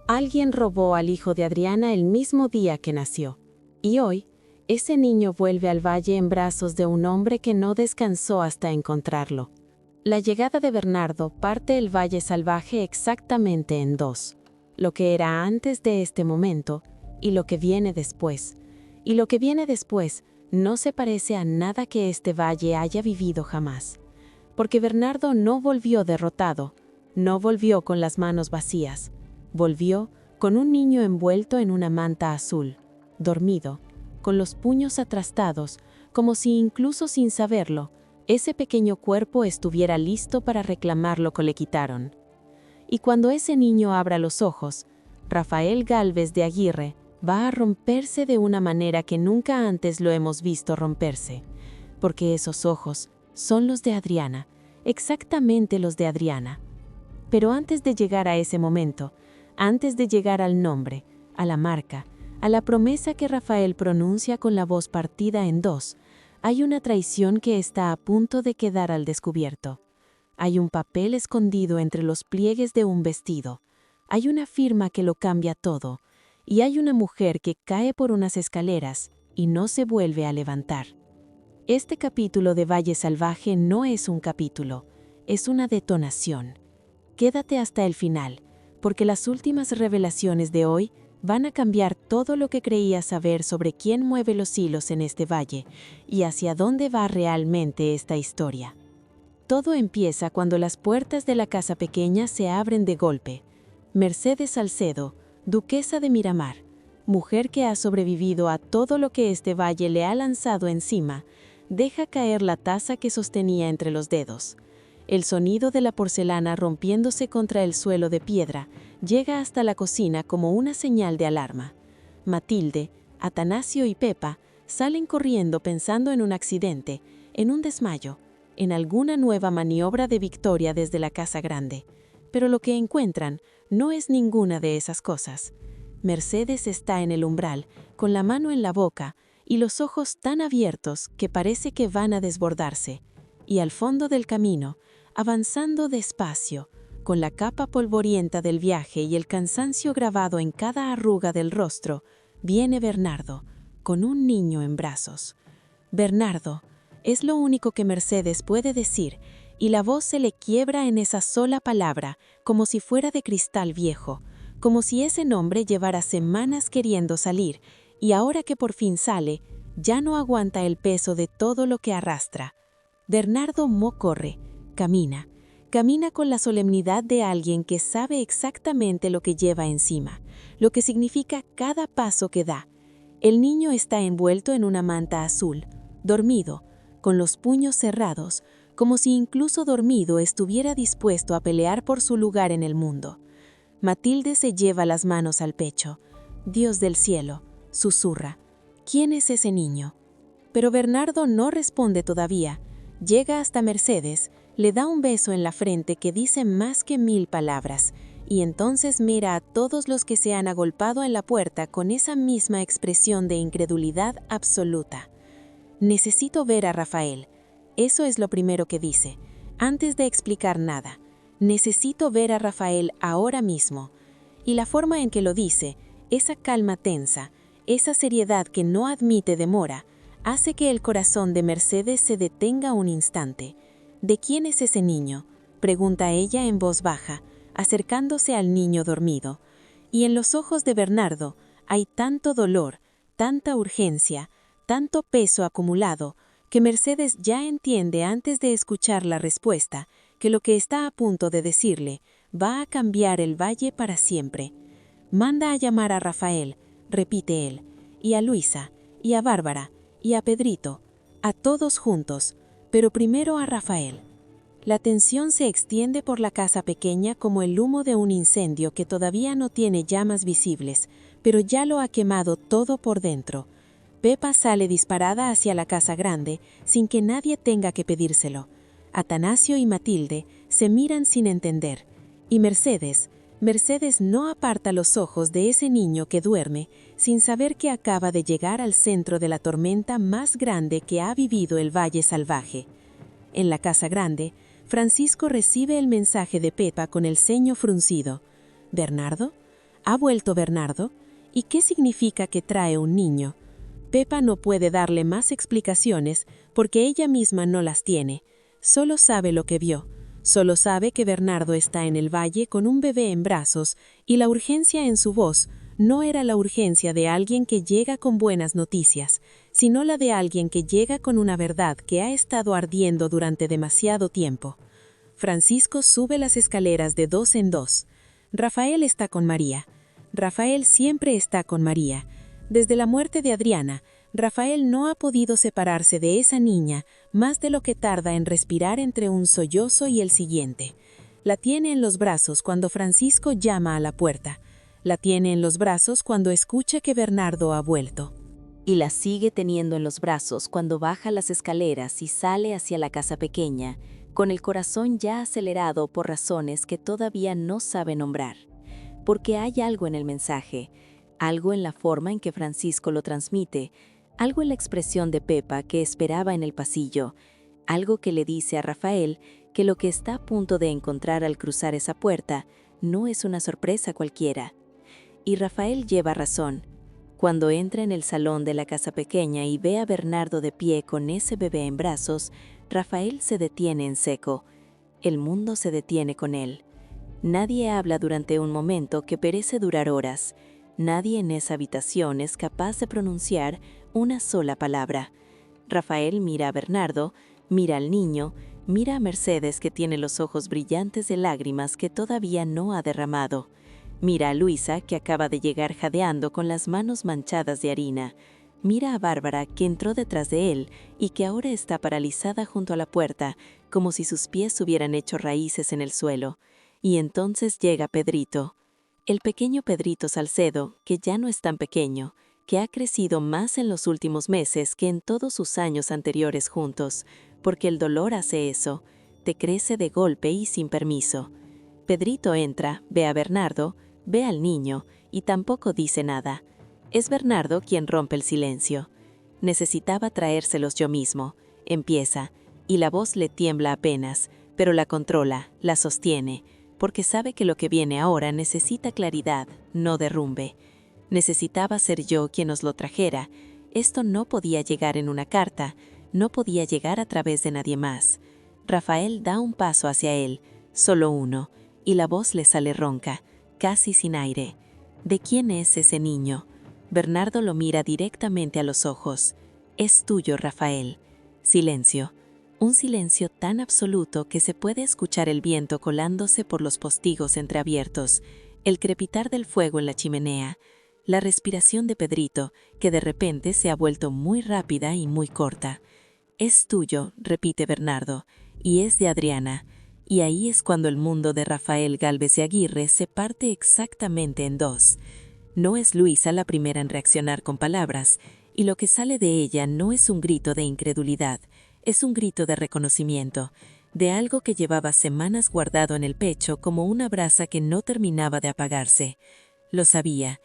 Alguien robó al hijo de Adriana el mismo día que nació. Y hoy, ese niño vuelve al valle en brazos de un hombre que no descansó hasta encontrarlo. La llegada de Bernardo parte el valle salvaje exactamente en dos: lo que era antes de este momento y lo que viene después. Y lo que viene después no se parece a nada que este valle haya vivido jamás. Porque Bernardo no volvió derrotado, no volvió con las manos vacías, volvió con un niño envuelto en una manta azul, dormido, con los puños atrastados, como si incluso sin saberlo, ese pequeño cuerpo estuviera listo para reclamar lo que le quitaron. Y cuando ese niño abra los ojos, Rafael Gálvez de Aguirre va a romperse de una manera que nunca antes lo hemos visto romperse, porque esos ojos son los de Adriana, exactamente los de Adriana. Pero antes de llegar a ese momento, antes de llegar al nombre, a la marca, a la promesa que Rafael pronuncia con la voz partida en dos, hay una traición que está a punto de quedar al descubierto. Hay un papel escondido entre los pliegues de un vestido. Hay una firma que lo cambia todo. Y hay una mujer que cae por unas escaleras y no se vuelve a levantar. Este capítulo de Valle Salvaje no es un capítulo, es una detonación. Quédate hasta el final, porque las últimas revelaciones de hoy van a cambiar todo lo que creías saber sobre quién mueve los hilos en este valle y hacia dónde va realmente esta historia. Todo empieza cuando las puertas de la casa pequeña se abren de golpe. Mercedes Salcedo, duquesa de Miramar, mujer que ha sobrevivido a todo lo que este valle le ha lanzado encima, deja caer la taza que sostenía entre los dedos. El sonido de la porcelana rompiéndose contra el suelo de piedra llega hasta la cocina como una señal de alarma. Matilde, Atanasio y Pepa salen corriendo pensando en un accidente, en un desmayo, en alguna nueva maniobra de victoria desde la casa grande. Pero lo que encuentran no es ninguna de esas cosas. Mercedes está en el umbral, con la mano en la boca y los ojos tan abiertos que parece que van a desbordarse. Y al fondo del camino, avanzando despacio, con la capa polvorienta del viaje y el cansancio grabado en cada arruga del rostro, viene Bernardo, con un niño en brazos. Bernardo, es lo único que Mercedes puede decir, y la voz se le quiebra en esa sola palabra, como si fuera de cristal viejo, como si ese nombre llevara semanas queriendo salir, y ahora que por fin sale, ya no aguanta el peso de todo lo que arrastra. Bernardo Mo corre, camina con la solemnidad de alguien que sabe exactamente lo que lleva encima, lo que significa cada paso que da. El niño está envuelto en una manta azul, dormido, con los puños cerrados, como si incluso dormido estuviera dispuesto a pelear por su lugar en el mundo. Matilde se lleva las manos al pecho. Dios del cielo, susurra, ¿quién es ese niño? Pero Bernardo no responde todavía. Llega hasta Mercedes, le da un beso en la frente que dice más que 1000 palabras, y entonces mira a todos los que se han agolpado en la puerta con esa misma expresión de incredulidad absoluta. Necesito ver a Rafael. Eso es lo primero que dice, antes de explicar nada. Necesito ver a Rafael ahora mismo. Y la forma en que lo dice, esa calma tensa, esa seriedad que no admite demora, hace que el corazón de Mercedes se detenga un instante. ¿De quién es ese niño?, pregunta ella en voz baja, acercándose al niño dormido. Y en los ojos de Bernardo hay tanto dolor, tanta urgencia, tanto peso acumulado, que Mercedes ya entiende antes de escuchar la respuesta que lo que está a punto de decirle va a cambiar el valle para siempre. Manda a llamar a Rafael, repite él, y a Luisa, y a Bárbara, y a Pedrito, a todos juntos, pero primero a Rafael. La tensión se extiende por la casa pequeña como el humo de un incendio que todavía no tiene llamas visibles, pero ya lo ha quemado todo por dentro. Pepa sale disparada hacia la casa grande sin que nadie tenga que pedírselo. Atanasio y Matilde se miran sin entender. Y Mercedes no aparta los ojos de ese niño que duerme sin saber que acaba de llegar al centro de la tormenta más grande que ha vivido el Valle Salvaje. En la casa grande, Francisco recibe el mensaje de Pepa con el ceño fruncido. ¿Bernardo? ¿Ha vuelto Bernardo? ¿Y qué significa que trae un niño? Pepa no puede darle más explicaciones porque ella misma no las tiene. Solo sabe lo que vio. Solo sabe que Bernardo está en el valle con un bebé en brazos y la urgencia en su voz no era la urgencia de alguien que llega con buenas noticias, sino la de alguien que llega con una verdad que ha estado ardiendo durante demasiado tiempo. Francisco sube las escaleras de dos en dos. Rafael está con María. Rafael siempre está con María. Desde la muerte de Adriana, Rafael no ha podido separarse de esa niña más de lo que tarda en respirar entre un sollozo y el siguiente. La tiene en los brazos cuando Francisco llama a la puerta. La tiene en los brazos cuando escucha que Bernardo ha vuelto. Y la sigue teniendo en los brazos cuando baja las escaleras y sale hacia la casa pequeña, con el corazón ya acelerado por razones que todavía no sabe nombrar. Porque hay algo en el mensaje, algo en la forma en que Francisco lo transmite, algo en la expresión de Pepa que esperaba en el pasillo, algo que le dice a Rafael que lo que está a punto de encontrar al cruzar esa puerta no es una sorpresa cualquiera. Y Rafael lleva razón. Cuando entra en el salón de la casa pequeña y ve a Bernardo de pie con ese bebé en brazos, Rafael se detiene en seco. El mundo se detiene con él. Nadie habla durante un momento que parece durar horas. Nadie en esa habitación es capaz de pronunciar una sola palabra. Rafael mira a Bernardo, mira al niño, mira a Mercedes que tiene los ojos brillantes de lágrimas que todavía no ha derramado. Mira a Luisa, que acaba de llegar jadeando con las manos manchadas de harina. Mira a Bárbara, que entró detrás de él y que ahora está paralizada junto a la puerta, como si sus pies hubieran hecho raíces en el suelo. Y entonces llega Pedrito. El pequeño Pedrito Salcedo, que ya no es tan pequeño, que ha crecido más en los últimos meses que en todos sus años anteriores juntos, porque el dolor hace eso, te crece de golpe y sin permiso. Pedrito entra, ve a Bernardo, ve al niño y tampoco dice nada. Es Bernardo quien rompe el silencio. Necesitaba traérselos yo mismo. Empieza, y la voz le tiembla apenas, pero la controla, la sostiene, porque sabe que lo que viene ahora necesita claridad, no derrumbe. Necesitaba ser yo quien os lo trajera. Esto no podía llegar en una carta, no podía llegar a través de nadie más. Rafael da un paso hacia él, solo uno, y la voz le sale ronca, casi sin aire. ¿De quién es ese niño? Bernardo lo mira directamente a los ojos. Es tuyo, Rafael. Silencio. Un silencio tan absoluto que se puede escuchar el viento colándose por los postigos entreabiertos, el crepitar del fuego en la chimenea, la respiración de Pedrito, que de repente se ha vuelto muy rápida y muy corta. Es tuyo, repite Bernardo, y es de Adriana. Y ahí es cuando el mundo de Rafael Gálvez de Aguirre se parte exactamente en dos. No es Luisa la primera en reaccionar con palabras, y lo que sale de ella no es un grito de incredulidad, es un grito de reconocimiento, de algo que llevaba semanas guardado en el pecho como una brasa que no terminaba de apagarse. Lo sabía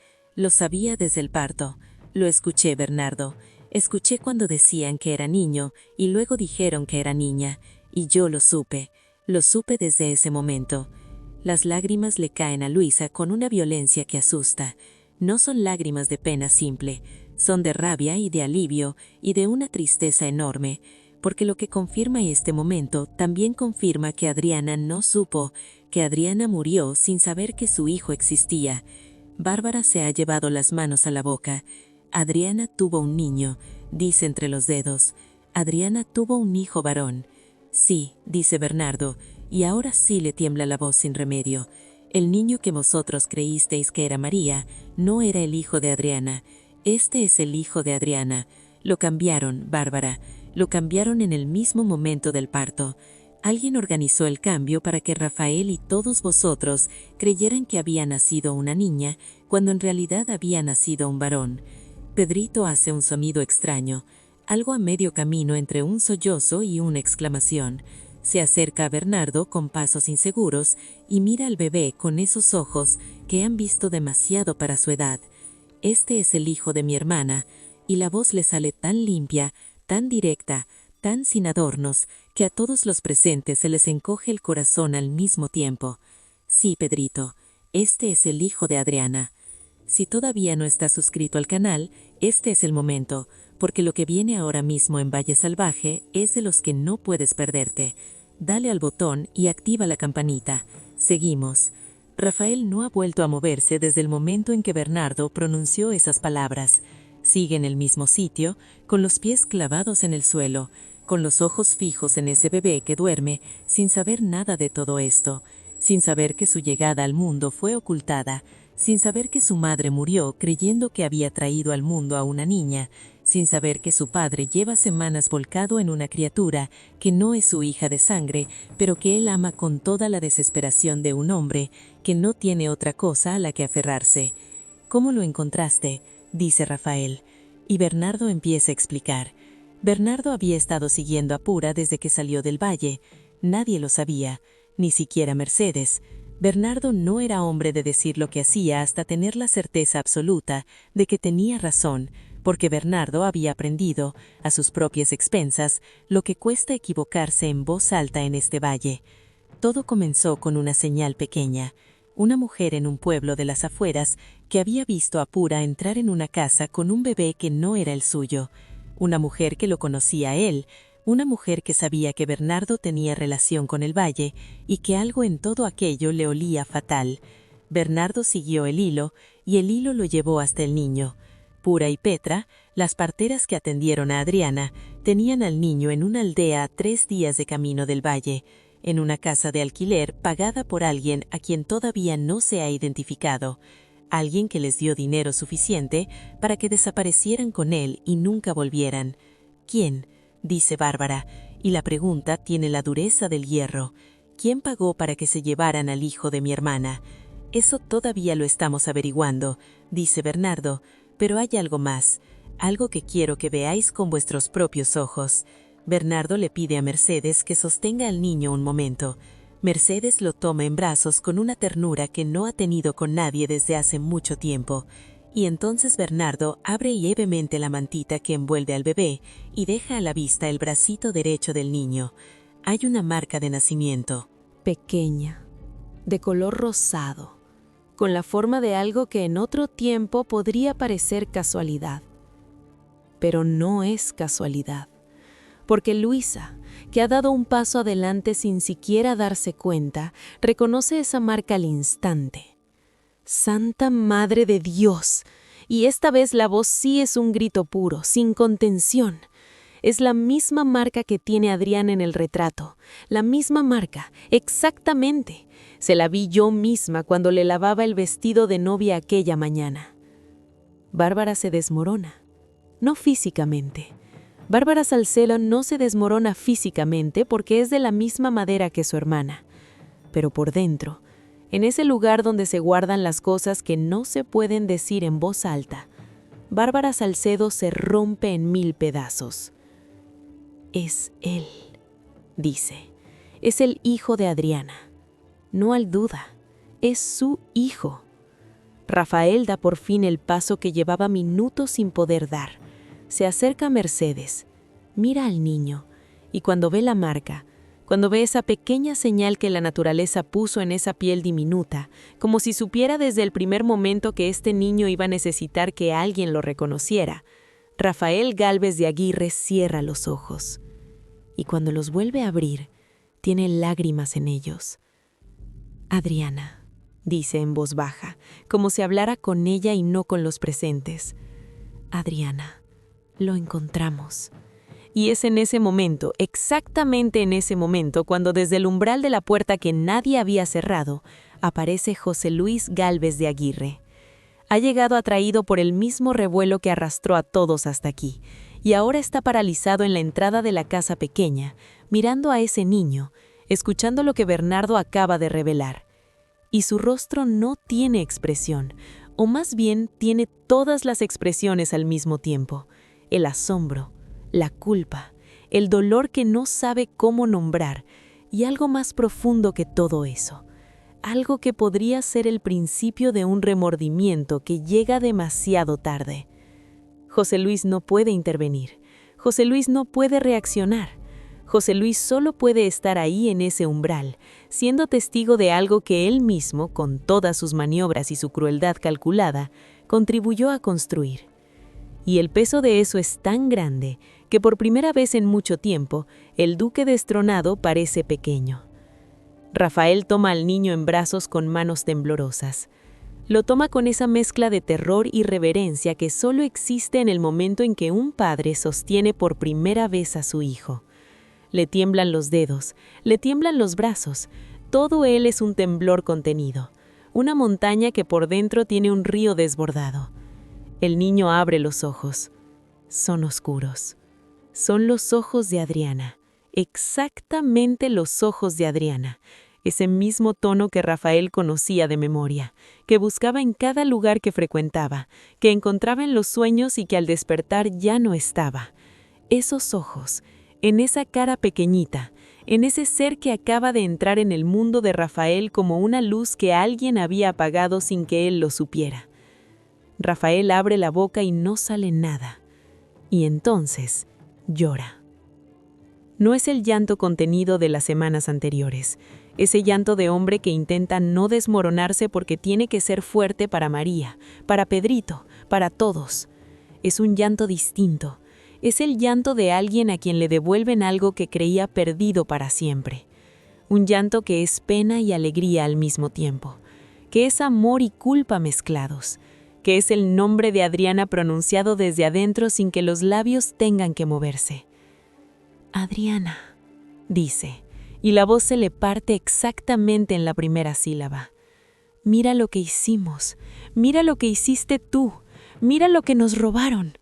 desde el parto. Lo escuché, Bernardo. Escuché cuando decían que era niño y luego dijeron que era niña, y yo lo supe desde ese momento. Las lágrimas le caen a Luisa con una violencia que asusta. No son lágrimas de pena simple, son de rabia y de alivio y de una tristeza enorme, porque lo que confirma este momento también confirma que Adriana no supo, que Adriana murió sin saber que su hijo existía. Bárbara se ha llevado las manos a la boca. Adriana tuvo un niño, dice entre los dedos. Adriana tuvo un hijo varón. Sí, dice Bernardo, y ahora sí le tiembla la voz sin remedio. El niño que vosotros creísteis que era María, no era el hijo de Adriana. Este es el hijo de Adriana. Lo cambiaron, Bárbara. Lo cambiaron en el mismo momento del parto. Alguien organizó el cambio para que Rafael y todos vosotros creyeran que había nacido una niña, cuando en realidad había nacido un varón. Pedrito hace un sonido extraño, algo a medio camino entre un sollozo y una exclamación. Se acerca a Bernardo con pasos inseguros y mira al bebé con esos ojos que han visto demasiado para su edad. Este es el hijo de mi hermana, y la voz le sale tan limpia, tan directa, tan sin adornos, que a todos los presentes se les encoge el corazón al mismo tiempo. Sí, Pedrito, este es el hijo de Adriana. Si todavía no estás suscrito al canal, este es el momento, porque lo que viene ahora mismo en Valle Salvaje es de los que no puedes perderte. Dale al botón y activa la campanita. Seguimos. Rafael no ha vuelto a moverse desde el momento en que Bernardo pronunció esas palabras. Sigue en el mismo sitio, con los pies clavados en el suelo, con los ojos fijos en ese bebé que duerme, sin saber nada de todo esto, sin saber que su llegada al mundo fue ocultada, sin saber que su madre murió creyendo que había traído al mundo a una niña, sin saber que su padre lleva semanas volcado en una criatura que no es su hija de sangre, pero que él ama con toda la desesperación de un hombre que no tiene otra cosa a la que aferrarse. ¿Cómo lo encontraste?, dice Rafael, y Bernardo empieza a explicar. Bernardo había estado siguiendo a Pura desde que salió del valle. Nadie lo sabía, ni siquiera Mercedes. Bernardo no era hombre de decir lo que hacía hasta tener la certeza absoluta de que tenía razón, porque Bernardo había aprendido, a sus propias expensas, lo que cuesta equivocarse en voz alta en este valle. Todo comenzó con una señal pequeña. Una mujer en un pueblo de las afueras que había visto a Pura entrar en una casa con un bebé que no era el suyo. Una mujer que lo conocía a él, una mujer que sabía que Bernardo tenía relación con el valle y que algo en todo aquello le olía fatal. Bernardo siguió el hilo y el hilo lo llevó hasta el niño. Pura y Petra, las parteras que atendieron a Adriana, tenían al niño en una aldea a 3 días de camino del valle, en una casa de alquiler pagada por alguien a quien todavía no se ha identificado, alguien que les dio dinero suficiente para que desaparecieran con él y nunca volvieran. ¿Quién?, dice Bárbara, y la pregunta tiene la dureza del hierro. ¿Quién pagó para que se llevaran al hijo de mi hermana? Eso todavía lo estamos averiguando, dice Bernardo, pero hay algo más, algo que quiero que veáis con vuestros propios ojos. Bernardo le pide a Mercedes que sostenga al niño un momento. Mercedes lo toma en brazos con una ternura que no ha tenido con nadie desde hace mucho tiempo. Y entonces Bernardo abre levemente la mantita que envuelve al bebé y deja a la vista el bracito derecho del niño. Hay una marca de nacimiento. Pequeña, de color rosado, con la forma de algo que en otro tiempo podría parecer casualidad. Pero no es casualidad, porque Luisa, que ha dado un paso adelante sin siquiera darse cuenta, reconoce esa marca al instante. ¡Santa Madre de Dios! Y esta vez la voz sí es un grito puro, sin contención. Es la misma marca que tiene Adriana en el retrato, la misma marca, exactamente. Se la vi yo misma cuando le lavaba el vestido de novia aquella mañana. Bárbara se desmorona, no físicamente. Bárbara Salcelo no se desmorona físicamente porque es de la misma madera que su hermana. Pero por dentro, en ese lugar donde se guardan las cosas que no se pueden decir en voz alta, Bárbara Salcedo se rompe en 1000 pedazos. Es él, dice. Es el hijo de Adriana. No hay duda, es su hijo. Rafael da por fin el paso que llevaba minutos sin poder dar. Se acerca a Mercedes, mira al niño, y cuando ve la marca, cuando ve esa pequeña señal que la naturaleza puso en esa piel diminuta, como si supiera desde el primer momento que este niño iba a necesitar que alguien lo reconociera, Rafael Gálvez de Aguirre cierra los ojos. Y cuando los vuelve a abrir, tiene lágrimas en ellos. Adriana, dice en voz baja, como si hablara con ella y no con los presentes. Adriana, lo encontramos. Y es en ese momento, exactamente en ese momento, cuando desde el umbral de la puerta que nadie había cerrado, aparece José Luis Gálvez de Aguirre. Ha llegado atraído por el mismo revuelo que arrastró a todos hasta aquí, y ahora está paralizado en la entrada de la casa pequeña, mirando a ese niño, escuchando lo que Bernardo acaba de revelar. Y su rostro no tiene expresión, o más bien tiene todas las expresiones al mismo tiempo: el asombro, la culpa, el dolor que no sabe cómo nombrar, y algo más profundo que todo eso, algo que podría ser el principio de un remordimiento que llega demasiado tarde. José Luis no puede intervenir, José Luis no puede reaccionar, José Luis solo puede estar ahí en ese umbral, siendo testigo de algo que él mismo, con todas sus maniobras y su crueldad calculada, contribuyó a construir. Y el peso de eso es tan grande que por primera vez en mucho tiempo, el duque destronado parece pequeño. Rafael toma al niño en brazos con manos temblorosas. Lo toma con esa mezcla de terror y reverencia que solo existe en el momento en que un padre sostiene por primera vez a su hijo. Le tiemblan los dedos, le tiemblan los brazos, todo él es un temblor contenido, una montaña que por dentro tiene un río desbordado. El niño abre los ojos. Son oscuros. Son los ojos de Adriana, exactamente los ojos de Adriana, ese mismo tono que Rafael conocía de memoria, que buscaba en cada lugar que frecuentaba, que encontraba en los sueños y que al despertar ya no estaba. Esos ojos, en esa cara pequeñita, en ese ser que acaba de entrar en el mundo de Rafael como una luz que alguien había apagado sin que él lo supiera. Rafael abre la boca y no sale nada. Y entonces llora. No es el llanto contenido de las semanas anteriores, ese llanto de hombre que intenta no desmoronarse porque tiene que ser fuerte para María, para Pedrito, para todos. Es un llanto distinto. Es el llanto de alguien a quien le devuelven algo que creía perdido para siempre. Un llanto que es pena y alegría al mismo tiempo, que es amor y culpa mezclados, que es el nombre de Adriana pronunciado desde adentro sin que los labios tengan que moverse. Adriana, dice, y la voz se le parte exactamente en la primera sílaba. Mira lo que hicimos, mira lo que hiciste tú, mira lo que nos robaron.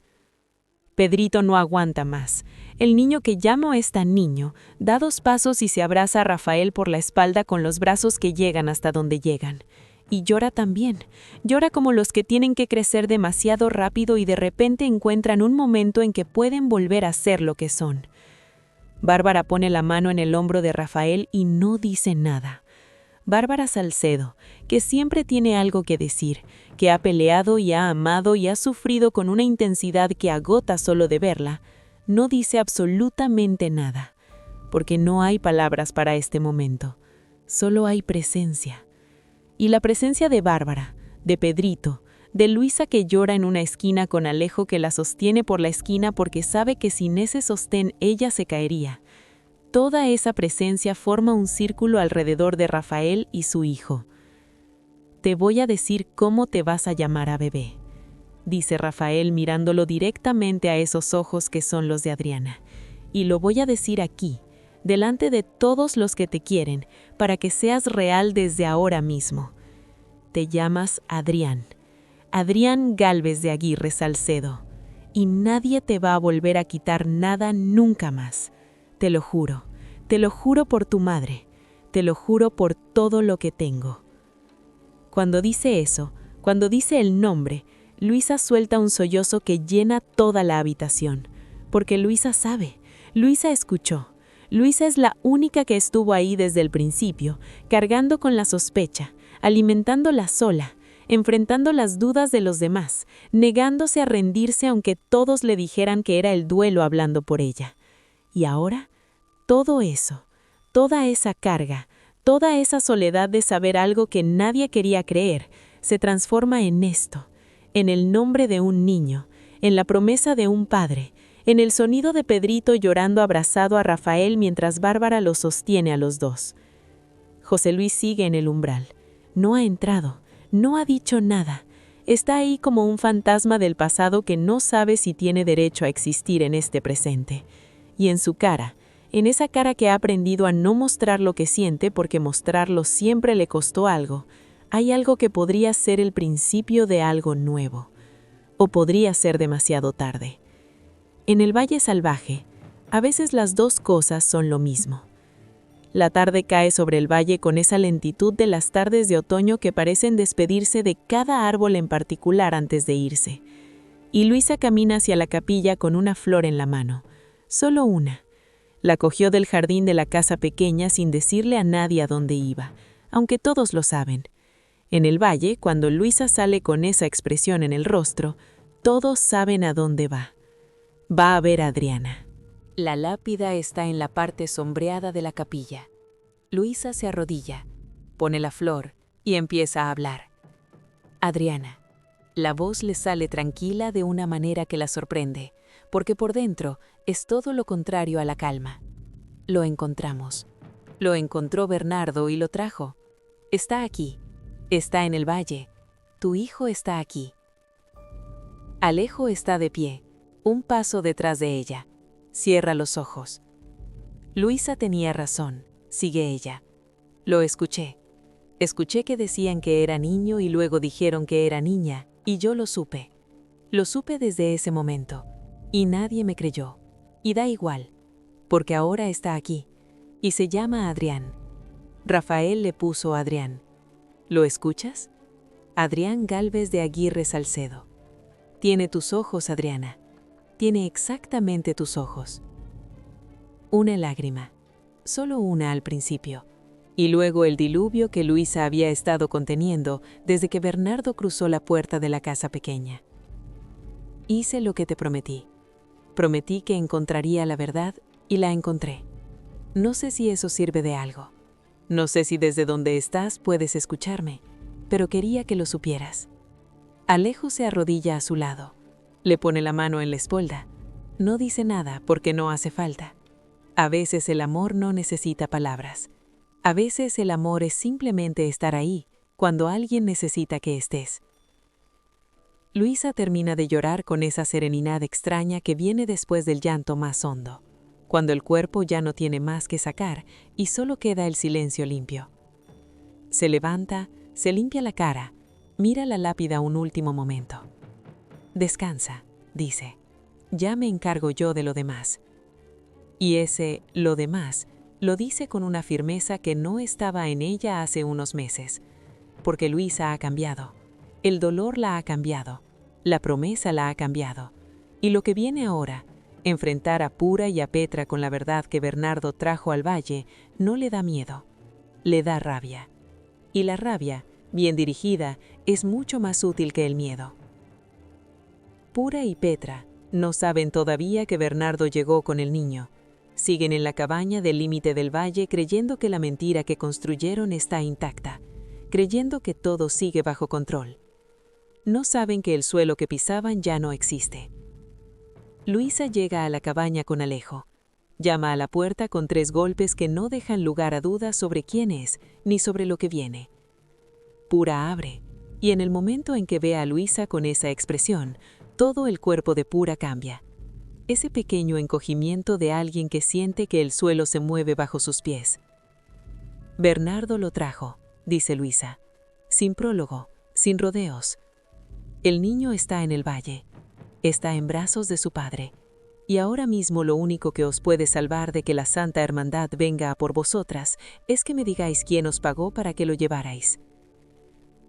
Pedrito no aguanta más. El niño que ya no es tan niño, da 2 pasos y se abraza a Rafael por la espalda con los brazos que llegan hasta donde llegan. Y llora también. Llora como los que tienen que crecer demasiado rápido y de repente encuentran un momento en que pueden volver a ser lo que son. Bárbara pone la mano en el hombro de Rafael y no dice nada. Bárbara Salcedo, que siempre tiene algo que decir, que ha peleado y ha amado y ha sufrido con una intensidad que agota solo de verla, no dice absolutamente nada, porque no hay palabras para este momento, solo hay presencia. Y la presencia de Bárbara, de Pedrito, de Luisa que llora en una esquina con Alejo que la sostiene por la esquina porque sabe que sin ese sostén ella se caería. Toda esa presencia forma un círculo alrededor de Rafael y su hijo. Te voy a decir cómo te vas a llamar a bebé, dice Rafael mirándolo directamente a esos ojos que son los de Adriana. Y lo voy a decir aquí, delante de todos los que te quieren, para que seas real desde ahora mismo. Te llamas Adrián, Adrián Gálvez de Aguirre Salcedo, y nadie te va a volver a quitar nada nunca más. Te lo juro por tu madre, te lo juro por todo lo que tengo. Cuando dice eso, cuando dice el nombre, Luisa suelta un sollozo que llena toda la habitación, porque Luisa sabe, Luisa escuchó. Luisa es la única que estuvo ahí desde el principio, cargando con la sospecha, alimentándola sola, enfrentando las dudas de los demás, negándose a rendirse aunque todos le dijeran que era el duelo hablando por ella. Y ahora, todo eso, toda esa carga, toda esa soledad de saber algo que nadie quería creer, se transforma en esto, en el nombre de un niño, en la promesa de un padre, en el sonido de Pedrito llorando abrazado a Rafael mientras Bárbara los sostiene a los dos. José Luis sigue en el umbral. No ha entrado, no ha dicho nada. Está ahí como un fantasma del pasado que no sabe si tiene derecho a existir en este presente. Y en su cara, en esa cara que ha aprendido a no mostrar lo que siente porque mostrarlo siempre le costó algo, hay algo que podría ser el principio de algo nuevo. O podría ser demasiado tarde. En el Valle Salvaje, a veces las dos cosas son lo mismo. La tarde cae sobre el valle con esa lentitud de las tardes de otoño que parecen despedirse de cada árbol en particular antes de irse. Y Luisa camina hacia la capilla con una flor en la mano. Solo una. La cogió del jardín de la casa pequeña sin decirle a nadie a dónde iba, aunque todos lo saben. En el valle, cuando Luisa sale con esa expresión en el rostro, todos saben a dónde va. Va a ver a Adriana. La lápida está en la parte sombreada de la capilla. Luisa se arrodilla, pone la flor y empieza a hablar. Adriana. La voz le sale tranquila de una manera que la sorprende, porque por dentro es todo lo contrario a la calma. Lo encontramos. Lo encontró Bernardo y lo trajo. Está aquí. Está en el valle. Tu hijo está aquí. Alejo está de pie, un paso detrás de ella. Cierra los ojos. Luisa tenía razón, sigue ella. Lo escuché. Escuché que decían que era niño y luego dijeron que era niña, y yo lo supe. Lo supe desde ese momento, y nadie me creyó. Y da igual, porque ahora está aquí, y se llama Adrián. Rafael le puso Adrián. ¿Lo escuchas? Adrián Gálvez de Aguirre Salcedo. Tiene tus ojos, Adriana. Tiene exactamente tus ojos. Una lágrima, solo una al principio, y luego el diluvio que Luisa había estado conteniendo desde que Bernardo cruzó la puerta de la casa pequeña. Hice lo que te prometí. Prometí que encontraría la verdad y la encontré. No sé si eso sirve de algo. No sé si desde donde estás puedes escucharme, pero quería que lo supieras. Alejo se arrodilla a su lado. Le pone la mano en la espalda. No dice nada porque no hace falta. A veces el amor no necesita palabras. A veces el amor es simplemente estar ahí cuando alguien necesita que estés. Luisa termina de llorar con esa serenidad extraña que viene después del llanto más hondo, cuando el cuerpo ya no tiene más que sacar y solo queda el silencio limpio. Se levanta, se limpia la cara, mira la lápida un último momento. Descansa, dice. Ya me encargo yo de lo demás. Y ese lo demás lo dice con una firmeza que no estaba en ella hace unos meses, porque Luisa ha cambiado. El dolor la ha cambiado, la promesa la ha cambiado, y lo que viene ahora, enfrentar a Pura y a Petra con la verdad que Bernardo trajo al valle, no le da miedo, le da rabia. Y la rabia, bien dirigida, es mucho más útil que el miedo. Pura y Petra no saben todavía que Bernardo llegó con el niño. Siguen en la cabaña del límite del valle creyendo que la mentira que construyeron está intacta, creyendo que todo sigue bajo control. No saben que el suelo que pisaban ya no existe. Luisa llega a la cabaña con Alejo. Llama a la puerta con 3 golpes que no dejan lugar a dudas sobre quién es ni sobre lo que viene. Pura abre, y en el momento en que ve a Luisa con esa expresión, todo el cuerpo de Pura cambia. Ese pequeño encogimiento de alguien que siente que el suelo se mueve bajo sus pies. Bernardo lo trajo, dice Luisa, sin prólogo, sin rodeos. El niño está en el valle, está en brazos de su padre, y ahora mismo lo único que os puede salvar de que la Santa Hermandad venga a por vosotras es que me digáis quién os pagó para que lo llevarais.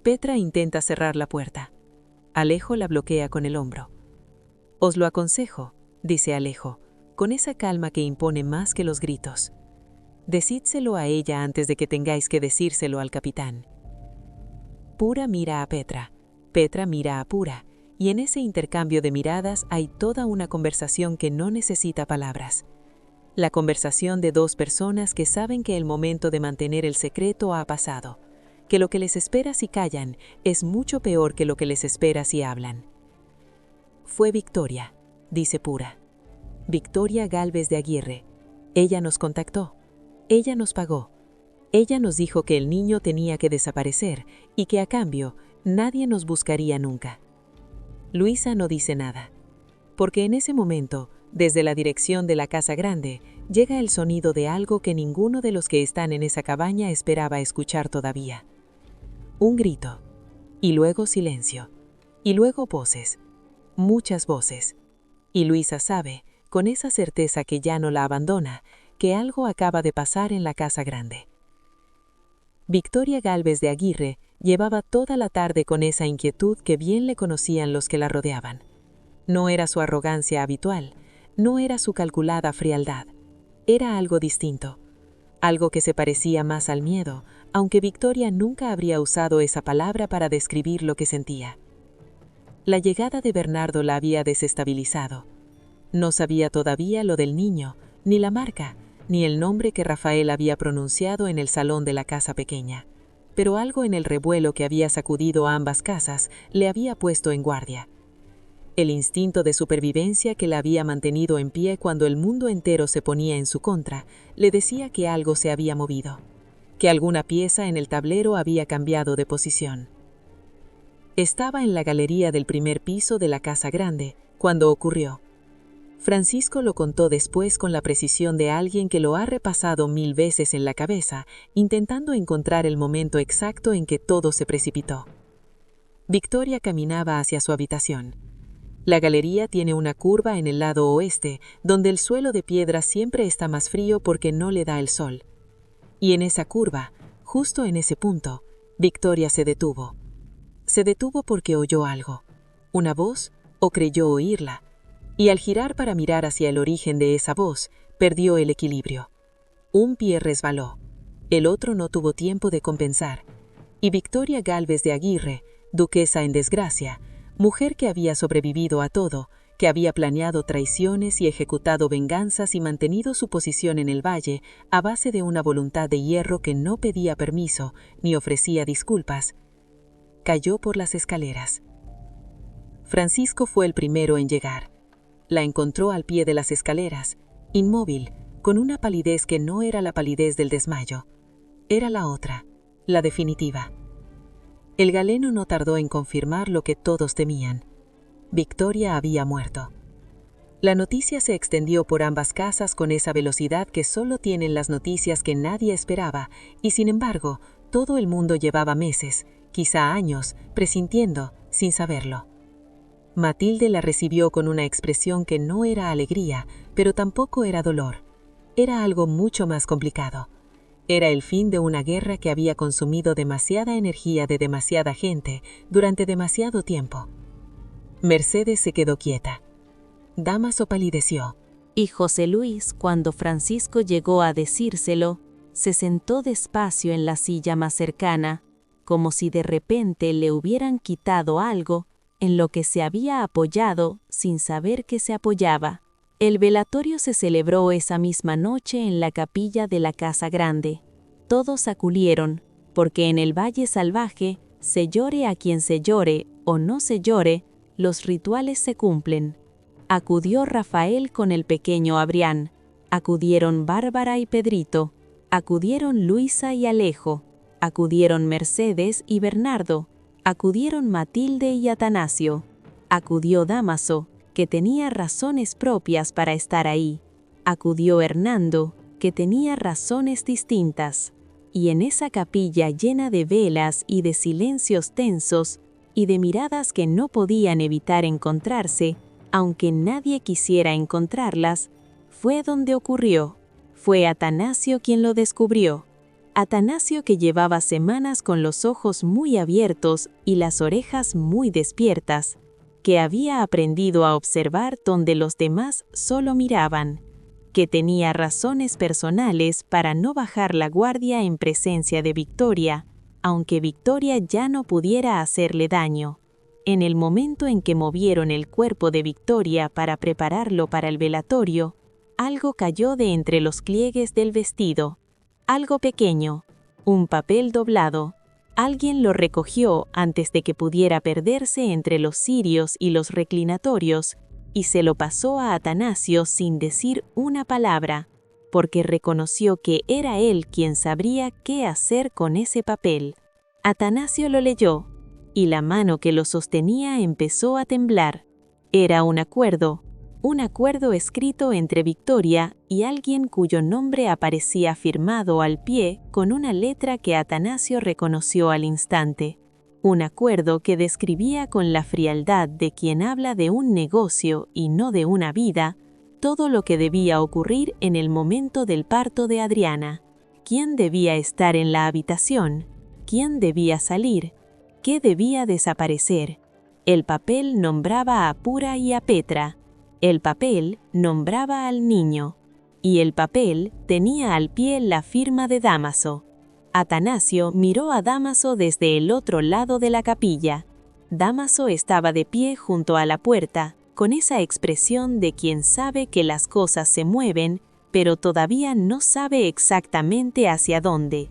Petra intenta cerrar la puerta. Alejo la bloquea con el hombro. Os lo aconsejo, dice Alejo, con esa calma que impone más que los gritos. Decídselo a ella antes de que tengáis que decírselo al capitán. Pura mira a Petra, Petra mira a Pura, y en ese intercambio de miradas hay toda una conversación que no necesita palabras. La conversación de 2 personas que saben que el momento de mantener el secreto ha pasado, que lo que les espera si callan es mucho peor que lo que les espera si hablan. Fue Victoria, dice Pura. Victoria Gálvez de Aguirre. Ella nos contactó. Ella nos pagó. Ella nos dijo que el niño tenía que desaparecer y que a cambio nadie nos buscaría nunca. Luisa no dice nada, porque en ese momento, desde la dirección de la casa grande, llega el sonido de algo que ninguno de los que están en esa cabaña esperaba escuchar todavía. Un grito, y luego silencio, y luego voces, muchas voces. Y Luisa sabe, con esa certeza que ya no la abandona, que algo acaba de pasar en la casa grande. Victoria Gálvez de Aguirre llevaba toda la tarde con esa inquietud que bien le conocían los que la rodeaban. No era su arrogancia habitual, no era su calculada frialdad, era algo distinto, algo que se parecía más al miedo, aunque Victoria nunca habría usado esa palabra para describir lo que sentía. La llegada de Bernardo la había desestabilizado. No sabía todavía lo del niño, ni la marca, ni el nombre que Rafael había pronunciado en el salón de la casa pequeña. Pero algo en el revuelo que había sacudido a ambas casas le había puesto en guardia. El instinto de supervivencia que la había mantenido en pie cuando el mundo entero se ponía en su contra, le decía que algo se había movido, que alguna pieza en el tablero había cambiado de posición. Estaba en la galería del primer piso de la casa grande, cuando ocurrió. Francisco lo contó después con la precisión de alguien que lo ha repasado 1000 veces en la cabeza, intentando encontrar el momento exacto en que todo se precipitó. Victoria caminaba hacia su habitación. La galería tiene una curva en el lado oeste, donde el suelo de piedra siempre está más frío porque no le da el sol. Y en esa curva, justo en ese punto, Victoria se detuvo. Se detuvo porque oyó algo, una voz, o creyó oírla, y al girar para mirar hacia el origen de esa voz, perdió el equilibrio. Un pie resbaló, el otro no tuvo tiempo de compensar, y Victoria Gálvez de Aguirre, duquesa en desgracia, mujer que había sobrevivido a todo, que había planeado traiciones y ejecutado venganzas y mantenido su posición en el valle a base de una voluntad de hierro que no pedía permiso ni ofrecía disculpas, cayó por las escaleras. Francisco fue el primero en llegar. La encontró al pie de las escaleras, inmóvil, con una palidez que no era la palidez del desmayo. Era la otra, la definitiva. El galeno no tardó en confirmar lo que todos temían. Victoria había muerto. La noticia se extendió por ambas casas con esa velocidad que solo tienen las noticias que nadie esperaba, y sin embargo, todo el mundo llevaba meses, quizá años, presintiendo, sin saberlo. Matilde la recibió con una expresión que no era alegría, pero tampoco era dolor. Era algo mucho más complicado. Era el fin de una guerra que había consumido demasiada energía de demasiada gente durante demasiado tiempo. Mercedes se quedó quieta. Dámaso palideció. Y José Luis, cuando Francisco llegó a decírselo, se sentó despacio en la silla más cercana, como si de repente le hubieran quitado algo en lo que se había apoyado sin saber que se apoyaba. El velatorio se celebró esa misma noche en la capilla de la Casa Grande. Todos acudieron, porque en el Valle Salvaje, se llore a quien se llore o no se llore, los rituales se cumplen. Acudió Rafael con el pequeño Adrián, acudieron Bárbara y Pedrito, acudieron Luisa y Alejo, acudieron Mercedes y Bernardo, acudieron Matilde y Atanasio, acudió Dámaso, que tenía razones propias para estar ahí, acudió Hernando, que tenía razones distintas, y en esa capilla llena de velas y de silencios tensos, y de miradas que no podían evitar encontrarse, aunque nadie quisiera encontrarlas, fue donde ocurrió. Fue Atanasio quien lo descubrió. Atanasio, que llevaba semanas con los ojos muy abiertos y las orejas muy despiertas, que había aprendido a observar donde los demás solo miraban, que tenía razones personales para no bajar la guardia en presencia de Victoria, aunque Victoria ya no pudiera hacerle daño. En el momento en que movieron el cuerpo de Victoria para prepararlo para el velatorio, algo cayó de entre los pliegues del vestido. Algo pequeño, un papel doblado. Alguien lo recogió antes de que pudiera perderse entre los cirios y los reclinatorios, y se lo pasó a Atanasio sin decir una palabra, porque reconoció que era él quien sabría qué hacer con ese papel. Atanasio lo leyó, y la mano que lo sostenía empezó a temblar. Era un acuerdo escrito entre Victoria y alguien cuyo nombre aparecía firmado al pie con una letra que Atanasio reconoció al instante. Un acuerdo que describía con la frialdad de quien habla de un negocio y no de una vida, todo lo que debía ocurrir en el momento del parto de Adriana. ¿Quién debía estar en la habitación? ¿Quién debía salir? ¿Qué debía desaparecer? El papel nombraba a Pura y a Petra. El papel nombraba al niño. Y el papel tenía al pie la firma de Dámaso. Atanasio miró a Dámaso desde el otro lado de la capilla. Dámaso estaba de pie junto a la puerta, con esa expresión de quien sabe que las cosas se mueven, pero todavía no sabe exactamente hacia dónde.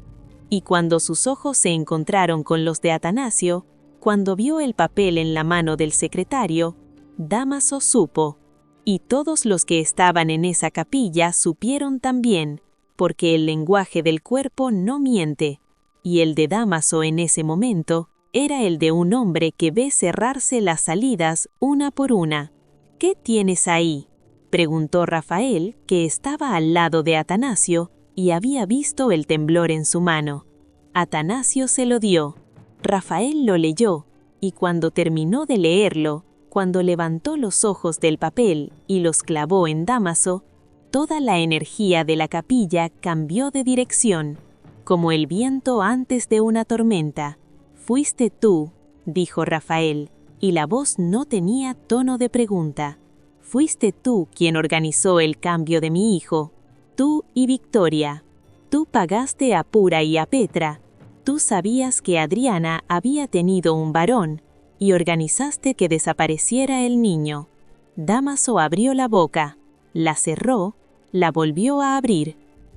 Y cuando sus ojos se encontraron con los de Atanasio, cuando vio el papel en la mano del secretario, Dámaso supo, y todos los que estaban en esa capilla supieron también, porque el lenguaje del cuerpo no miente, y el de Dámaso en ese momento era el de un hombre que ve cerrarse las salidas una por una. «¿Qué tienes ahí?», preguntó Rafael, que estaba al lado de Atanasio y había visto el temblor en su mano. Atanasio se lo dio. Rafael lo leyó, y cuando terminó de leerlo, cuando levantó los ojos del papel y los clavó en Dámaso, toda la energía de la capilla cambió de dirección, como el viento antes de una tormenta. «Fuiste tú», dijo Rafael, y la voz no tenía tono de pregunta. «Fuiste tú quien organizó el cambio de mi hijo, tú y Victoria. Tú pagaste a Pura y a Petra. Tú sabías que Adriana había tenido un varón y organizaste que desapareciera el niño». Dámaso abrió la boca, la cerró, la volvió a abrir.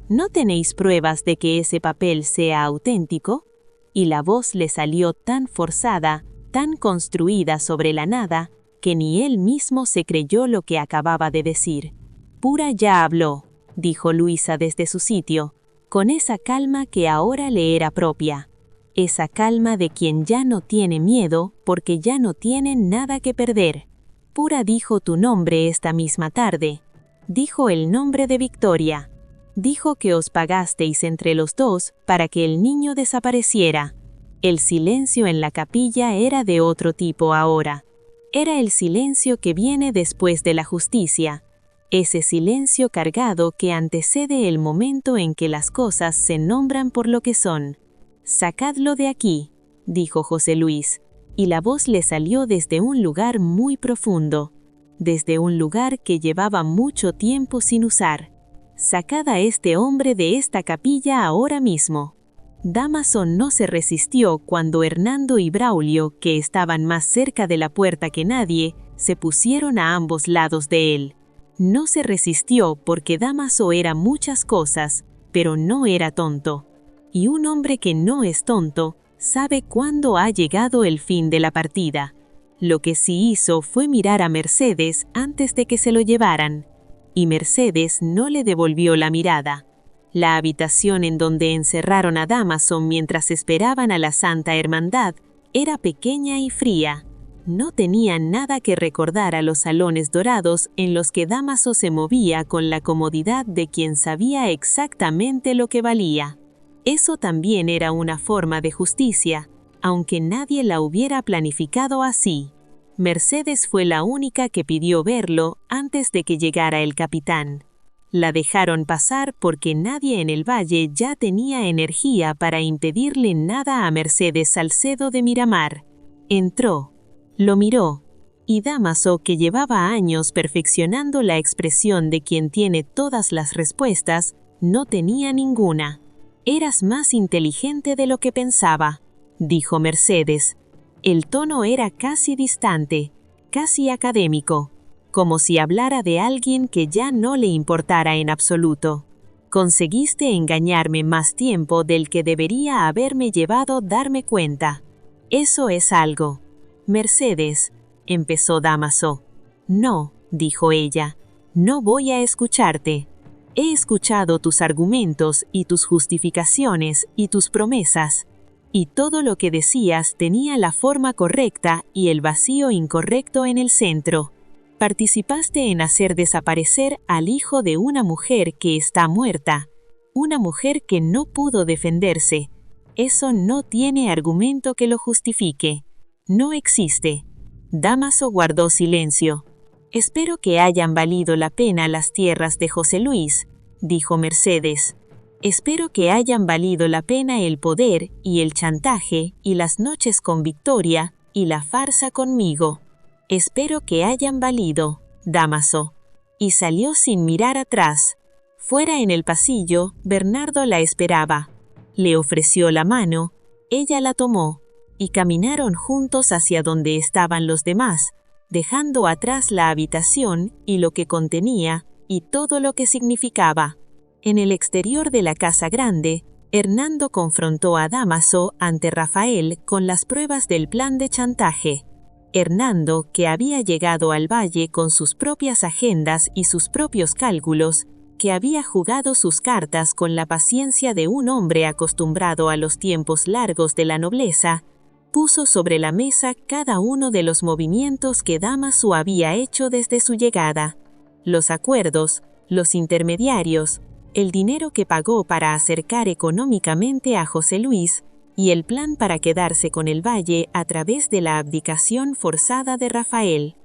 «¿No tenéis pruebas de que ese papel sea auténtico?». Y la voz le salió tan forzada, tan construida sobre la nada, que ni él mismo se creyó lo que acababa de decir. «Pura ya habló», dijo Luisa desde su sitio, con esa calma que ahora le era propia. Esa calma de quien ya no tiene miedo porque ya no tiene nada que perder. «Pura dijo tu nombre esta misma tarde. Dijo el nombre de Victoria. Dijo que os pagasteis entre los dos para que el niño desapareciera». El silencio en la capilla era de otro tipo ahora. Era el silencio que viene después de la justicia. Ese silencio cargado que antecede el momento en que las cosas se nombran por lo que son. «Sacadlo de aquí», dijo José Luis, y la voz le salió desde un lugar muy profundo, desde un lugar que llevaba mucho tiempo sin usar. «Sacad a este hombre de esta capilla ahora mismo». Dámaso no se resistió cuando Hernando y Braulio, que estaban más cerca de la puerta que nadie, se pusieron a ambos lados de él. No se resistió porque Dámaso era muchas cosas, pero no era tonto. Y un hombre que no es tonto sabe cuándo ha llegado el fin de la partida. Lo que sí hizo fue mirar a Mercedes antes de que se lo llevaran. Y Mercedes no le devolvió la mirada. La habitación en donde encerraron a Dámaso mientras esperaban a la Santa Hermandad era pequeña y fría. No tenía nada que recordar a los salones dorados en los que Dámaso se movía con la comodidad de quien sabía exactamente lo que valía. Eso también era una forma de justicia, aunque nadie la hubiera planificado así. Mercedes fue la única que pidió verlo antes de que llegara el capitán. La dejaron pasar porque nadie en el valle ya tenía energía para impedirle nada a Mercedes Salcedo de Miramar. Entró, lo miró, y Dámaso, que llevaba años perfeccionando la expresión de quien tiene todas las respuestas, no tenía ninguna. «Eras más inteligente de lo que pensaba», dijo Mercedes. El tono era casi distante, casi académico, como si hablara de alguien que ya no le importara en absoluto. «Conseguiste engañarme más tiempo del que debería haberme llevado darme cuenta. Eso es algo». «Mercedes», empezó Dámaso. «No», dijo ella, «no voy a escucharte. He escuchado tus argumentos y tus justificaciones y tus promesas, y todo lo que decías tenía la forma correcta y el vacío incorrecto en el centro. Participaste en hacer desaparecer al hijo de una mujer que está muerta, una mujer que no pudo defenderse. Eso no tiene argumento que lo justifique. No existe». Dámaso guardó silencio. «Espero que hayan valido la pena las tierras de José Luis», dijo Mercedes. «Espero que hayan valido la pena el poder y el chantaje y las noches con Victoria y la farsa conmigo. Espero que hayan valido, Dámaso». Y salió sin mirar atrás. Fuera en el pasillo, Bernardo la esperaba. Le ofreció la mano, ella la tomó, y caminaron juntos hacia donde estaban los demás, dejando atrás la habitación y lo que contenía y todo lo que significaba. En el exterior de la casa grande, Hernando confrontó a Dámaso ante Rafael con las pruebas del plan de chantaje. Hernando, que había llegado al valle con sus propias agendas y sus propios cálculos, que había jugado sus cartas con la paciencia de un hombre acostumbrado a los tiempos largos de la nobleza, puso sobre la mesa cada uno de los movimientos que Dámaso había hecho desde su llegada, los acuerdos, los intermediarios, el dinero que pagó para acercar económicamente a José Luis y el plan para quedarse con el valle a través de la abdicación forzada de Rafael.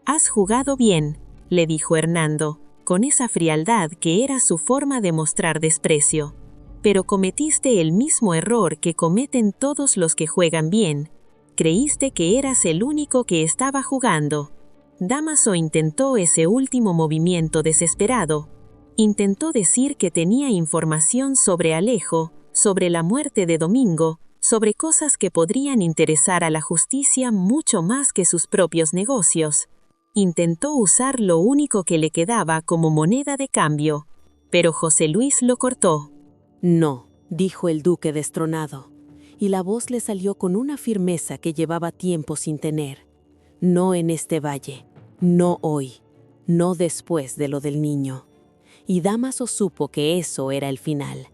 «Has jugado bien», le dijo Hernando, con esa frialdad que era su forma de mostrar desprecio. «Pero cometiste el mismo error que cometen todos los que juegan bien. Creíste que eras el único que estaba jugando». Dámaso intentó ese último movimiento desesperado. Intentó decir que tenía información sobre Alejo, sobre la muerte de Domingo, sobre cosas que podrían interesar a la justicia mucho más que sus propios negocios. Intentó usar lo único que le quedaba como moneda de cambio, pero José Luis lo cortó. «No», dijo el duque destronado, y la voz le salió con una firmeza que llevaba tiempo sin tener. «No en este valle, no hoy, no después de lo del niño». Y Dámaso supo que eso era el final.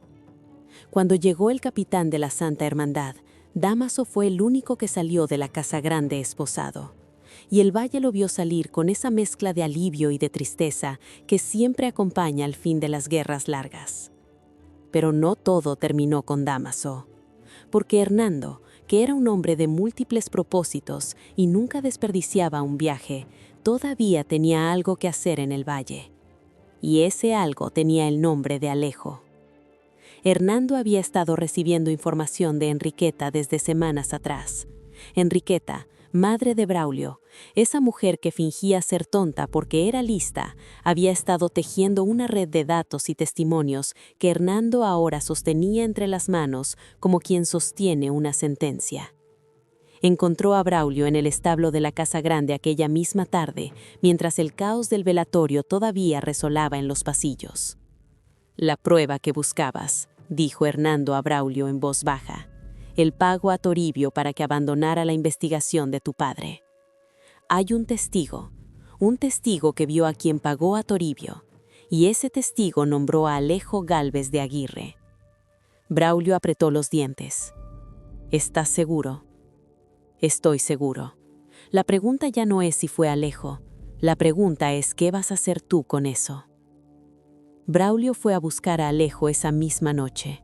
Cuando llegó el capitán de la Santa Hermandad, Dámaso fue el único que salió de la casa grande esposado. Y el valle lo vio salir con esa mezcla de alivio y de tristeza que siempre acompaña al fin de las guerras largas. Pero no todo terminó con Dámaso, porque Hernando, que era un hombre de múltiples propósitos y nunca desperdiciaba un viaje, todavía tenía algo que hacer en el valle. Y ese algo tenía el nombre de Alejo. Hernando había estado recibiendo información de Enriqueta desde semanas atrás. Enriqueta, madre de Braulio, esa mujer que fingía ser tonta porque era lista, había estado tejiendo una red de datos y testimonios que Hernando ahora sostenía entre las manos como quien sostiene una sentencia. Encontró a Braulio en el establo de la casa grande aquella misma tarde, mientras el caos del velatorio todavía resolaba en los pasillos. «La prueba que buscabas», dijo Hernando a Braulio en voz baja. «El pago a Toribio para que abandonara la investigación de tu padre. Hay un testigo que vio a quien pagó a Toribio, y ese testigo nombró a Alejo Gálvez de Aguirre». Braulio apretó los dientes. «¿Estás seguro?» «Estoy seguro. La pregunta ya no es si fue Alejo. La pregunta es ¿qué vas a hacer tú con eso?». Braulio fue a buscar a Alejo esa misma noche.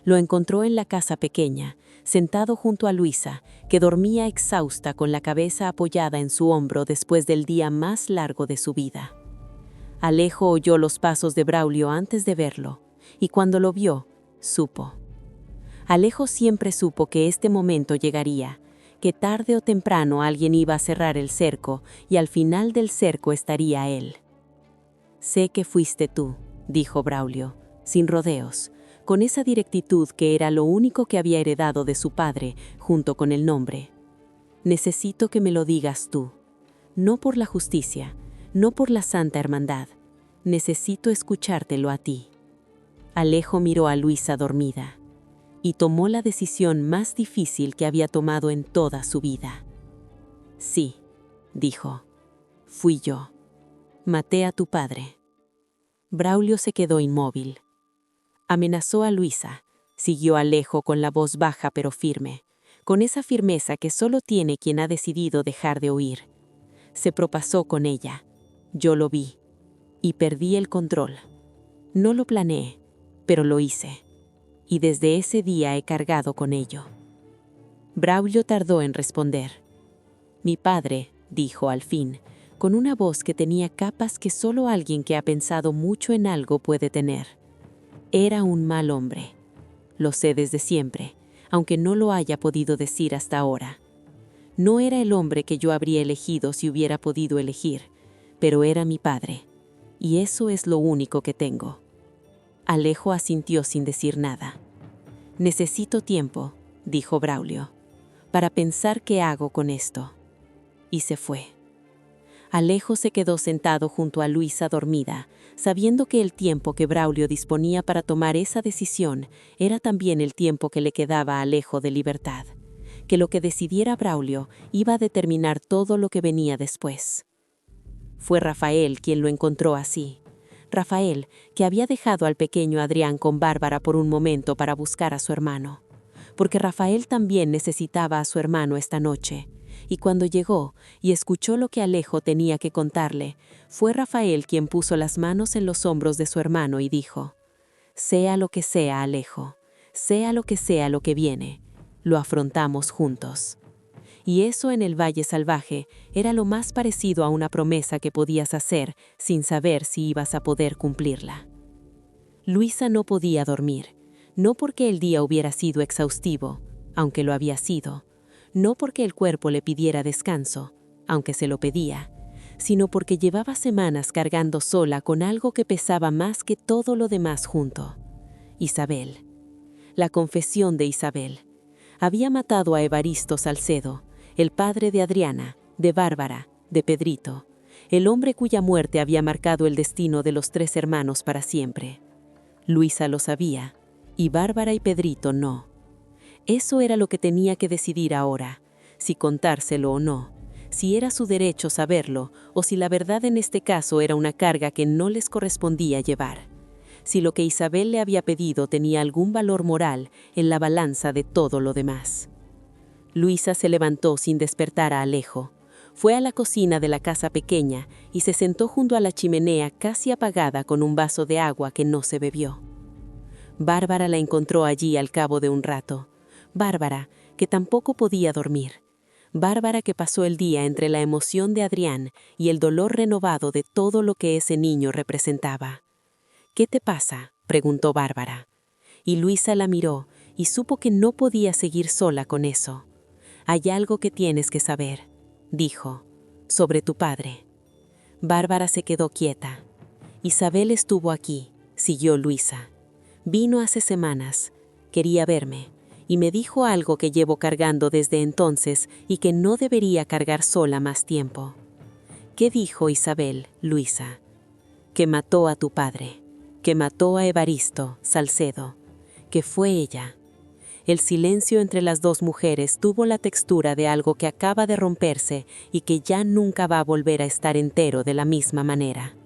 Lo encontró en la casa pequeña, sentado junto a Luisa, que dormía exhausta con la cabeza apoyada en su hombro después del día más largo de su vida. Alejo oyó los pasos de Braulio antes de verlo, y cuando lo vio, supo. Alejo siempre supo que este momento llegaría, que tarde o temprano alguien iba a cerrar el cerco y al final del cerco estaría él. «Sé que fuiste tú», dijo Braulio, sin rodeos, con esa directitud que era lo único que había heredado de su padre, junto con el nombre. «Necesito que me lo digas tú, no por la justicia, no por la Santa Hermandad. Necesito escuchártelo a ti». Alejo miró a Luisa dormida y tomó la decisión más difícil que había tomado en toda su vida. «Sí», dijo, «fui yo. Maté a tu padre». Braulio se quedó inmóvil. Amenazó a Luisa, siguió Alejo con la voz baja pero firme, con esa firmeza que solo tiene quien ha decidido dejar de huir. Se propasó con ella. Yo lo vi y perdí el control. No lo planeé, pero lo hice. Y desde ese día he cargado con ello. Braulio tardó en responder. «Mi padre», dijo al fin, con una voz que tenía capas que solo alguien que ha pensado mucho en algo puede tener. «Era un mal hombre. Lo sé desde siempre, aunque no lo haya podido decir hasta ahora. No era el hombre que yo habría elegido si hubiera podido elegir, pero era mi padre, y eso es lo único que tengo». Alejo asintió sin decir nada. «Necesito tiempo», dijo Braulio, «para pensar qué hago con esto». Y se fue. Alejo se quedó sentado junto a Luisa dormida, sabiendo que el tiempo que Braulio disponía para tomar esa decisión era también el tiempo que le quedaba a Alejo de libertad, que lo que decidiera Braulio iba a determinar todo lo que venía después. Fue Rafael quien lo encontró así. Rafael, que había dejado al pequeño Adrián con Bárbara por un momento para buscar a su hermano, porque Rafael también necesitaba a su hermano esta noche. Y cuando llegó y escuchó lo que Alejo tenía que contarle, fue Rafael quien puso las manos en los hombros de su hermano y dijo: «Sea lo que sea, Alejo, sea lo que viene, lo afrontamos juntos». Y eso en el Valle Salvaje era lo más parecido a una promesa que podías hacer sin saber si ibas a poder cumplirla. Luisa no podía dormir, no porque el día hubiera sido exhaustivo, aunque lo había sido, no porque el cuerpo le pidiera descanso, aunque se lo pedía, sino porque llevaba semanas cargando sola con algo que pesaba más que todo lo demás junto. Isabel. La confesión de Isabel. Había matado a Evaristo Salcedo, el padre de Adriana, de Bárbara, de Pedrito, el hombre cuya muerte había marcado el destino de los 3 hermanos para siempre. Luisa lo sabía, y Bárbara y Pedrito no. Eso era lo que tenía que decidir ahora, si contárselo o no, si era su derecho saberlo o si la verdad en este caso era una carga que no les correspondía llevar, si lo que Isabel le había pedido tenía algún valor moral en la balanza de todo lo demás. Luisa se levantó sin despertar a Alejo, fue a la cocina de la casa pequeña y se sentó junto a la chimenea casi apagada con un vaso de agua que no se bebió. Bárbara la encontró allí al cabo de un rato. Bárbara, que tampoco podía dormir. Bárbara que pasó el día entre la emoción de Adrián y el dolor renovado de todo lo que ese niño representaba. «¿Qué te pasa?», preguntó Bárbara. Y Luisa la miró y supo que no podía seguir sola con eso. «Hay algo que tienes que saber», dijo, «sobre tu padre». Bárbara se quedó quieta. «Isabel estuvo aquí», siguió Luisa. «Vino hace semanas, quería verme, y me dijo algo que llevo cargando desde entonces y que no debería cargar sola más tiempo». «¿Qué dijo Isabel, Luisa?» «Que mató a tu padre, que mató a Evaristo Salcedo, que fue ella». El silencio entre las dos mujeres tuvo la textura de algo que acaba de romperse y que ya nunca va a volver a estar entero de la misma manera.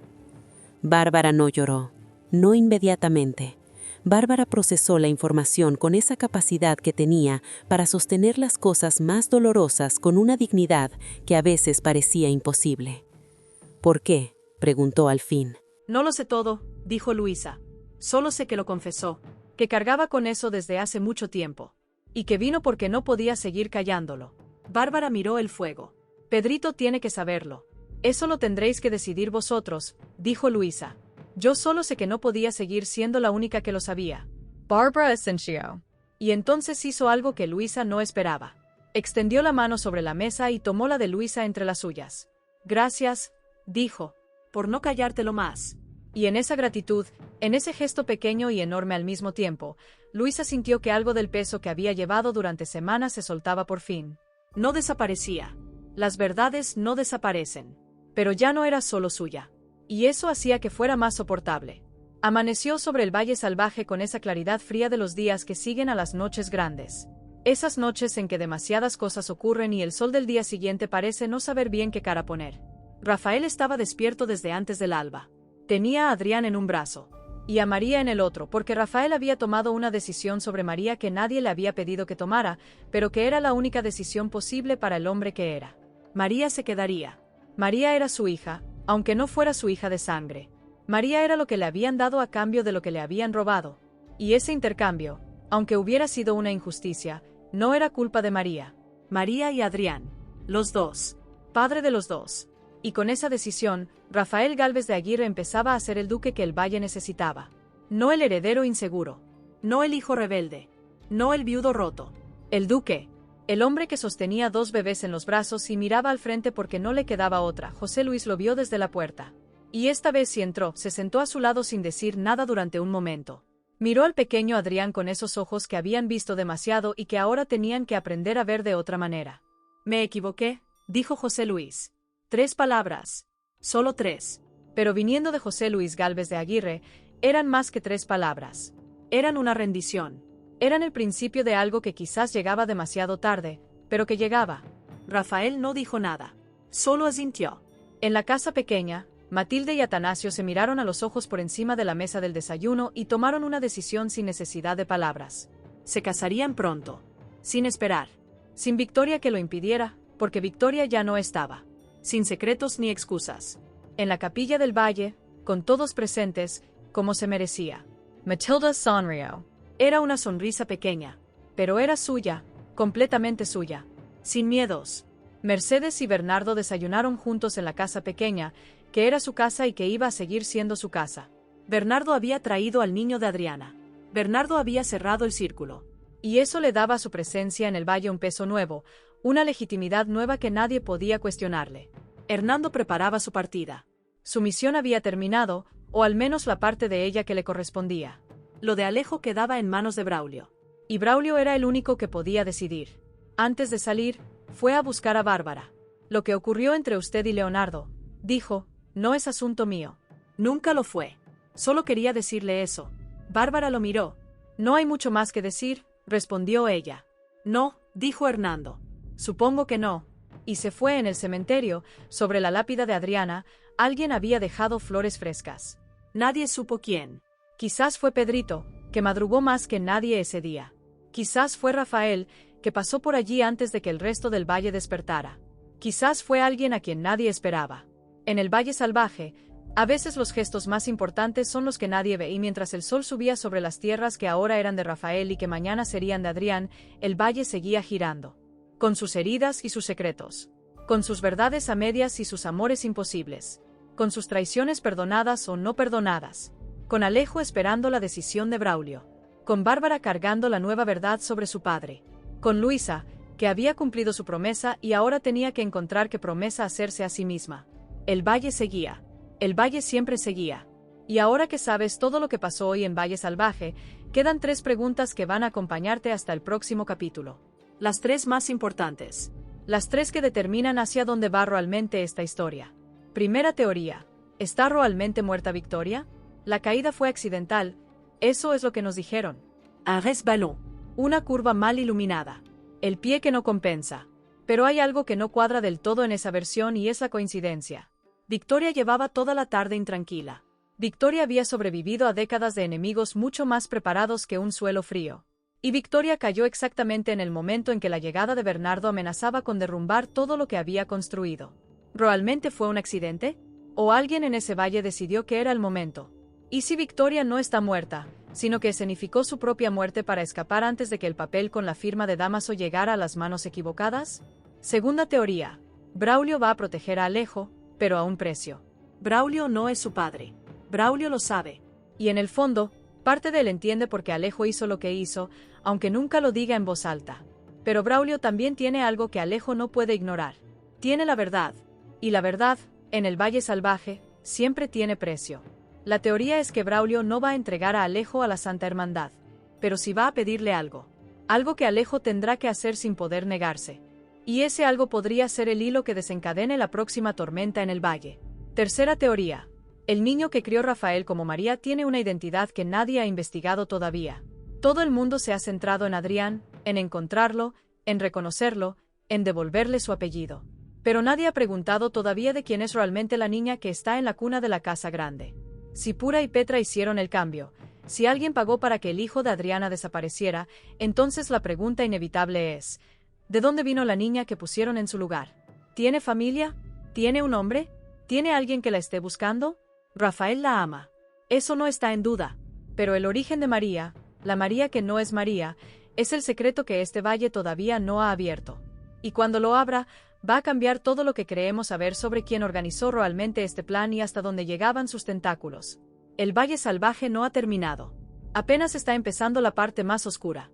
Bárbara no lloró, no inmediatamente. Bárbara procesó la información con esa capacidad que tenía para sostener las cosas más dolorosas con una dignidad que a veces parecía imposible. «¿Por qué?», preguntó al fin. «No lo sé todo», dijo Luisa. «Solo sé que lo confesó, que cargaba con eso desde hace mucho tiempo, y que vino porque no podía seguir callándolo». Bárbara miró el fuego. «Pedrito tiene que saberlo. Eso lo tendréis que decidir vosotros», dijo Luisa. «Yo solo sé que no podía seguir siendo la única que lo sabía». Bárbara asintió. Y entonces hizo algo que Luisa no esperaba. Extendió la mano sobre la mesa y tomó la de Luisa entre las suyas. «Gracias», dijo, «por no callártelo más». Y en esa gratitud, en ese gesto pequeño y enorme al mismo tiempo, Luisa sintió que algo del peso que había llevado durante semanas se soltaba por fin. No desaparecía. Las verdades no desaparecen. Pero ya no era solo suya. Y eso hacía que fuera más soportable. Amaneció sobre el Valle Salvaje con esa claridad fría de los días que siguen a las noches grandes. Esas noches en que demasiadas cosas ocurren y el sol del día siguiente parece no saber bien qué cara poner. Rafael estaba despierto desde antes del alba. Tenía a Adrián en un brazo y a María en el otro, porque Rafael había tomado una decisión sobre María que nadie le había pedido que tomara, pero que era la única decisión posible para el hombre que era. María se quedaría. María era su hija, aunque no fuera su hija de sangre. María era lo que le habían dado a cambio de lo que le habían robado. Y ese intercambio, aunque hubiera sido una injusticia, no era culpa de María. María y Adrián, los dos, padre de los dos. Y con esa decisión, Rafael Gálvez de Aguirre empezaba a ser el duque que el valle necesitaba. No el heredero inseguro. No el hijo rebelde. No el viudo roto. El duque. El hombre que sostenía 2 bebés en los brazos y miraba al frente porque no le quedaba otra. José Luis lo vio desde la puerta. Y esta vez sí entró, se sentó a su lado sin decir nada durante un momento. Miró al pequeño Adrián con esos ojos que habían visto demasiado y que ahora tenían que aprender a ver de otra manera. «Me equivoqué», dijo José Luis. 3 palabras. Solo 3. Pero viniendo de José Luis Gálvez de Aguirre, eran más que 3 palabras. Eran una rendición. Eran el principio de algo que quizás llegaba demasiado tarde, pero que llegaba. Rafael no dijo nada. Solo asintió. En la casa pequeña, Matilde y Atanasio se miraron a los ojos por encima de la mesa del desayuno y tomaron una decisión sin necesidad de palabras. Se casarían pronto. Sin esperar. Sin Victoria que lo impidiera, porque Victoria ya no estaba. Sin secretos ni excusas. En la capilla del valle, con todos presentes, como se merecía. Matilda sonrió. Era una sonrisa pequeña, pero era suya, completamente suya. Sin miedos. Mercedes y Bernardo desayunaron juntos en la casa pequeña, que era su casa y que iba a seguir siendo su casa. Bernardo había traído al niño de Adriana. Bernardo había cerrado el círculo. Y eso le daba a su presencia en el valle un peso nuevo, una legitimidad nueva que nadie podía cuestionarle. Hernando preparaba su partida. Su misión había terminado, o al menos la parte de ella que le correspondía. Lo de Alejo quedaba en manos de Braulio. Y Braulio era el único que podía decidir. Antes de salir, fue a buscar a Bárbara. Lo que ocurrió entre usted y Leonardo, dijo, no es asunto mío. Nunca lo fue. Solo quería decirle eso. Bárbara lo miró. No hay mucho más que decir, respondió ella. No, dijo Hernando. Supongo que no. Y se fue. En el cementerio, sobre la lápida de Adriana, alguien había dejado flores frescas. Nadie supo quién. Quizás fue Pedrito, que madrugó más que nadie ese día. Quizás fue Rafael, que pasó por allí antes de que el resto del valle despertara. Quizás fue alguien a quien nadie esperaba. En el Valle Salvaje, a veces los gestos más importantes son los que nadie ve, y mientras el sol subía sobre las tierras que ahora eran de Rafael y que mañana serían de Adrián, el valle seguía girando. Con sus heridas y sus secretos. Con sus verdades a medias y sus amores imposibles. Con sus traiciones perdonadas o no perdonadas. Con Alejo esperando la decisión de Braulio. Con Bárbara cargando la nueva verdad sobre su padre. Con Luisa, que había cumplido su promesa y ahora tenía que encontrar qué promesa hacerse a sí misma. El valle seguía. El valle siempre seguía. Y ahora que sabes todo lo que pasó hoy en Valle Salvaje, quedan 3 preguntas que van a acompañarte hasta el próximo capítulo. Las 3 más importantes. Las 3 que determinan hacia dónde va realmente esta historia. Primera teoría. ¿Está realmente muerta Victoria? La caída fue accidental. Eso es lo que nos dijeron. Un resbalón. Una curva mal iluminada. El pie que no compensa. Pero hay algo que no cuadra del todo en esa versión y es la coincidencia. Victoria llevaba toda la tarde intranquila. Victoria había sobrevivido a décadas de enemigos mucho más preparados que un suelo frío. Y Victoria cayó exactamente en el momento en que la llegada de Bernardo amenazaba con derrumbar todo lo que había construido. ¿Realmente fue un accidente? ¿O alguien en ese valle decidió que era el momento? ¿Y si Victoria no está muerta, sino que escenificó su propia muerte para escapar antes de que el papel con la firma de Dámaso llegara a las manos equivocadas? Segunda teoría. Braulio va a proteger a Alejo, pero a un precio. Braulio no es su padre. Braulio lo sabe. Y en el fondo, parte de él entiende por qué Alejo hizo lo que hizo, aunque nunca lo diga en voz alta. Pero Braulio también tiene algo que Alejo no puede ignorar. Tiene la verdad. Y la verdad, en el Valle Salvaje, siempre tiene precio. La teoría es que Braulio no va a entregar a Alejo a la Santa Hermandad. Pero sí va a pedirle algo. Algo que Alejo tendrá que hacer sin poder negarse. Y ese algo podría ser el hilo que desencadene la próxima tormenta en el valle. Tercera teoría. El niño que crió Rafael como María tiene una identidad que nadie ha investigado todavía. Todo el mundo se ha centrado en Adrián, en encontrarlo, en reconocerlo, en devolverle su apellido. Pero nadie ha preguntado todavía de quién es realmente la niña que está en la cuna de la casa grande. Si Pura y Petra hicieron el cambio, si alguien pagó para que el hijo de Adriana desapareciera, entonces la pregunta inevitable es, ¿de dónde vino la niña que pusieron en su lugar? ¿Tiene familia? ¿Tiene un hombre? ¿Tiene alguien que la esté buscando? Rafael la ama. Eso no está en duda. Pero el origen de María, la María que no es María, es el secreto que este valle todavía no ha abierto. Y cuando lo abra, va a cambiar todo lo que creemos saber sobre quién organizó realmente este plan y hasta dónde llegaban sus tentáculos. El Valle Salvaje no ha terminado. Apenas está empezando la parte más oscura.